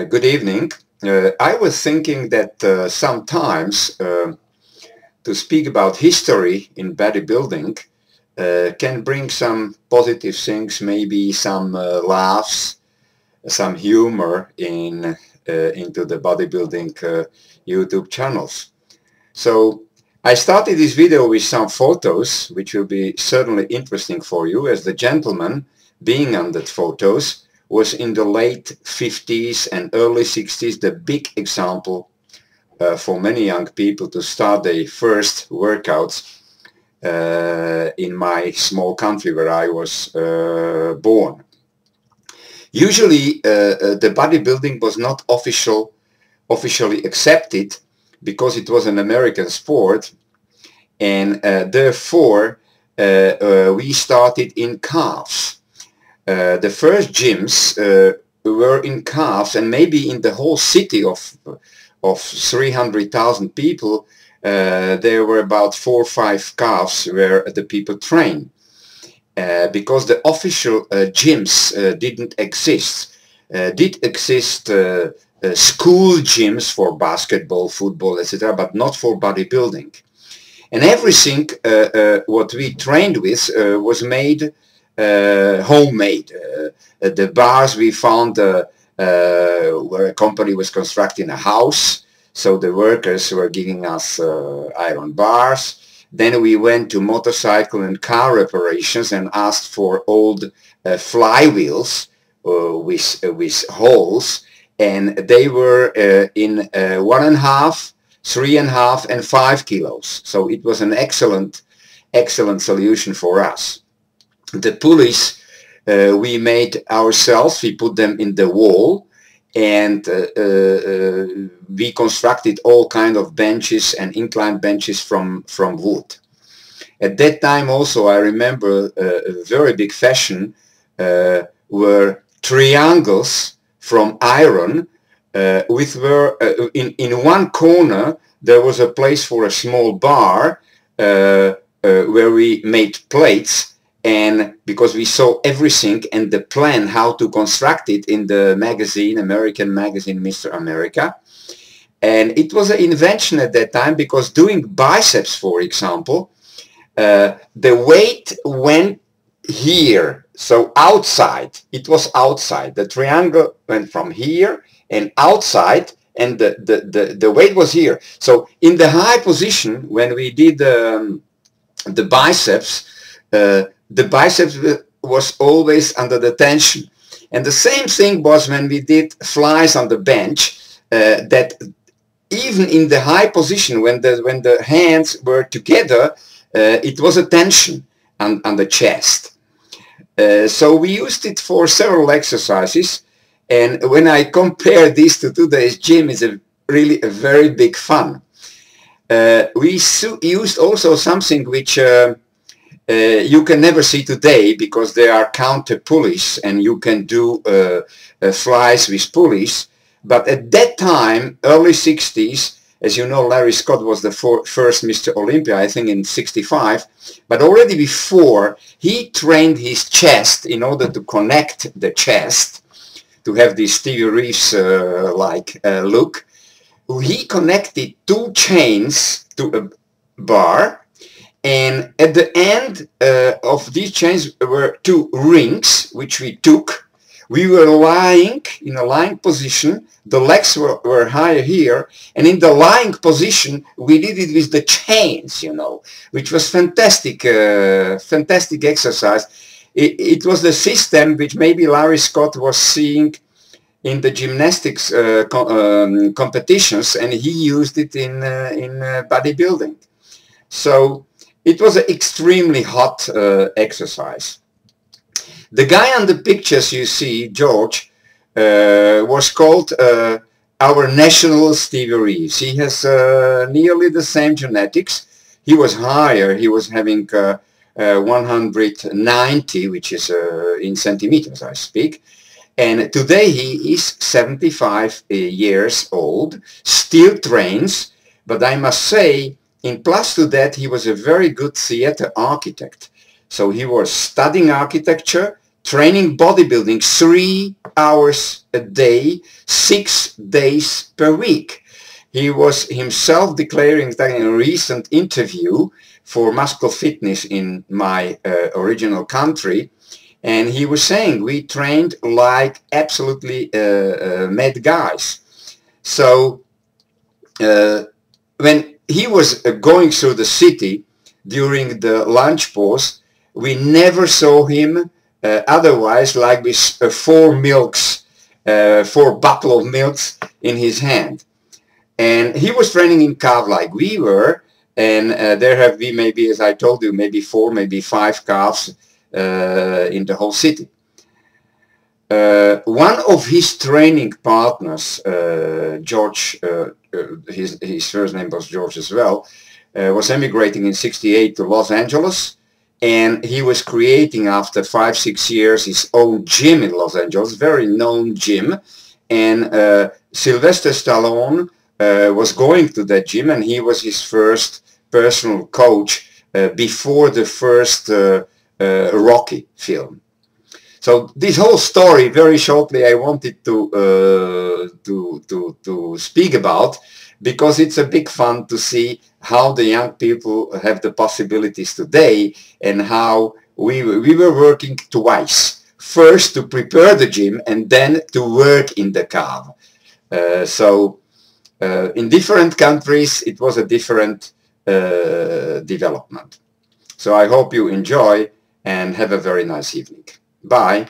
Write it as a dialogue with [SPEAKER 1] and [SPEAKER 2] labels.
[SPEAKER 1] Good evening. I was thinking that sometimes to speak about history in bodybuilding can bring some positive things, maybe some laughs, some humor into the bodybuilding YouTube channels. So I started this video with some photos, which will be certainly interesting for you, as the gentleman being on that photos was in the late 50s and early 60s, the big example for many young people to start their first workouts in my small country where I was born. Usually the bodybuilding was not officially accepted because it was an American sport, and therefore we started in calves. The first gyms were in calves, and maybe in the whole city of 300,000 people, there were about 4 or 5 calves where the people train. Because the official gyms didn't exist. Did exist school gyms for basketball, football, etc., but not for bodybuilding. And everything what we trained with was made homemade. The bars we found where a company was constructing a house, so the workers were giving us iron bars. Then we went to motorcycle and car reparations and asked for old flywheels with holes, and they were in 1.5, 3.5 and 5 kilos. So it was an excellent solution for us. The pulleys we made ourselves. We put them in the wall, and we constructed all kind of benches and inclined benches from wood. At that time also, I remember a very big fashion were triangles from iron, in one corner there was a place for a small bar where we made plates. And because we saw everything and the plan how to construct it in the magazine, American magazine, Mr. America. And it was an invention at that time, because doing biceps, for example, the weight went here, so outside. It was outside. The triangle went from here and outside, and the weight was here. So in the high position, when we did the biceps, the biceps was always under the tension. And the same thing was when we did flies on the bench, that even in the high position, when the hands were together, it was a tension on the chest. So we used it for several exercises, and when I compare this to today's gym, it's really a very big fun. We used also something which you can never see today, because there are counter pulleys and you can do flies with pulleys. But at that time, early 60s, as you know, Larry Scott was the first Mr. Olympia, I think in 65. But already before, he trained his chest in order to connect the chest, to have this Stevie Reeves like look. He connected 2 chains to a bar. And at the end of these chains were 2 rings, which we took. We were lying in a lying position. The legs were higher here. And in the lying position, we did it with the chains, you know, which was fantastic, fantastic exercise. It was the system which maybe Larry Scott was seeing in the gymnastics competitions, and he used it in bodybuilding. So it was an extremely hot exercise. The guy on the pictures you see, George, was called our national Stevie Reeves. He has nearly the same genetics. He was higher. He was having 190, which is in centimeters, I speak. And today he is 75 years old, still trains, but I must say, in plus to that, he was a very good theater architect. So he was studying architecture, training bodybuilding 3 hours a day, 6 days per week. He was himself declaring that in a recent interview for Muscle Fitness in my original country, and he was saying we trained like absolutely mad guys. So when he was going through the city during the lunch pause, we never saw him otherwise like with 4 bottle of milks in his hand. And he was training in calf like we were, and there have been maybe, as I told you, maybe 4, maybe 5 calves in the whole city. One of his training partners, George, his first name was George as well, was emigrating in '68 to Los Angeles, and he was creating after 5-6 years his own gym in Los Angeles, very known gym, and Sylvester Stallone was going to that gym, and he was his first personal coach before the first Rocky film. So this whole story, very shortly, I wanted to speak about, because it's a big fun to see how the young people have the possibilities today, and how we were working twice. First to prepare the gym, and then to work in the calf. In different countries, it was a different development. So I hope you enjoy and have a very nice evening. Bye.